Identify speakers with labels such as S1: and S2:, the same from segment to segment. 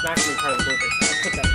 S1: not going to be part of the bloopers. I'll put that in.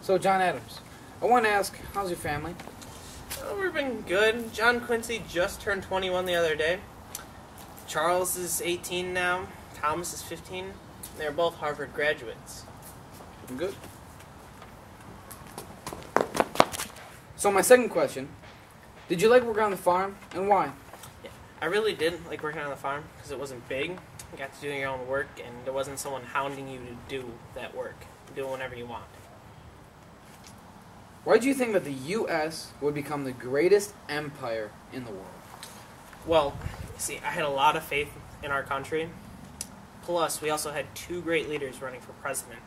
S2: So, John Adams, I want to ask, how's your family?
S1: Oh, we've been good. John Quincy just turned 21 the other day. Charles is 18 now. Thomas is 15. They're both Harvard graduates.
S2: Good. So, my second question, did you like working on the farm, and why?
S1: Yeah, I really did like working on the farm because it wasn't big. You got to do your own work, and there wasn't someone hounding you to do that work. Do it whenever you want.
S2: Why do you think that the U.S. would become the greatest empire in the world?
S1: Well, see, I had a lot of faith in our country. Plus, we also had two great leaders running for president,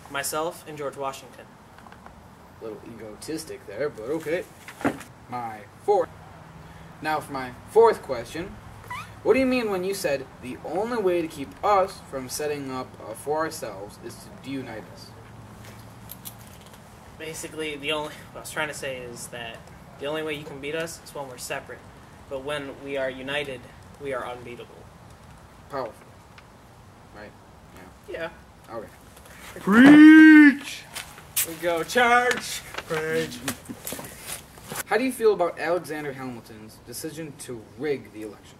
S1: myself and George Washington.
S2: A little egotistic there, but okay. Now for my fourth question. What do you mean when you said the only way to keep us from setting up for ourselves is to unite us?
S1: Basically, what I was trying to say is that the only way you can beat us is when we're separate. But when we are united, we are unbeatable.
S2: Powerful. Right?
S1: Yeah.
S2: Okay.
S3: Preach!
S1: We go charge! Preach!
S2: How do you feel about Alexander Hamilton's decision to rig the election?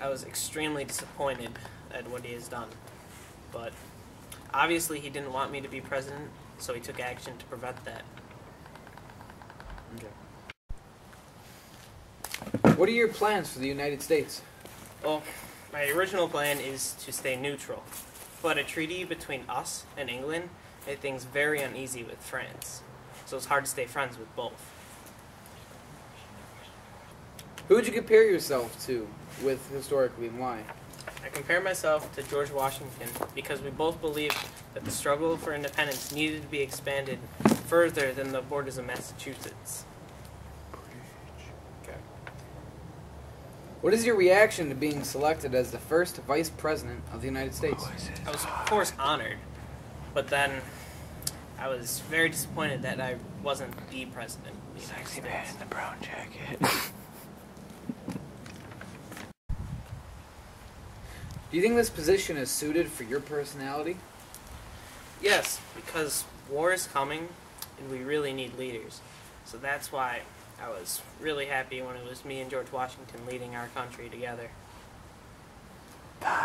S1: I was extremely disappointed at what he has done. But obviously he didn't want me to be president, so he took action to prevent that.
S2: Okay. What are your plans for the United States?
S1: Well, my original plan is to stay neutral, but a treaty between us and England made things very uneasy with France, so it's hard to stay friends with both.
S2: Who would you compare yourself to with historically, and why?
S1: I compare myself to George Washington because we both believed that the struggle for independence needed to be expanded further than the borders of Massachusetts.
S2: Okay. What is your reaction to being selected as the first Vice President of the United States?
S1: I was, of course, honored, but then I was very disappointed that I wasn't the President of the United States.
S3: Man in the brown jacket.
S2: Do you think this position is suited for your personality?
S1: Yes, because war is coming, and we really need leaders. So that's why I was really happy when it was me and George Washington leading our country together.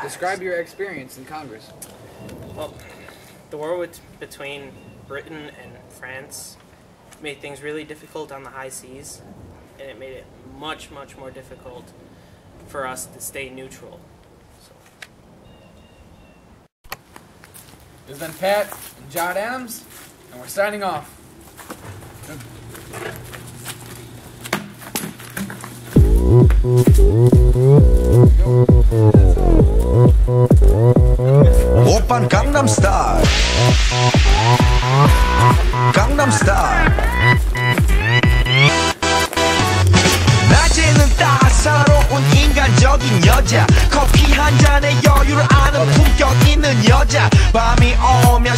S2: Describe your experience in Congress.
S1: Well, the war between Britain and France made things really difficult on the high seas, and it made it much, much more difficult for us to stay neutral.
S2: This has been Pat and John Adams, and we're signing off.
S4: 오빤 강남스타일 강남스타일 낮에는 따사로운 인간적인 여자 커피 한 잔에 여유를 아는 품격 있는 여자 밤이 오면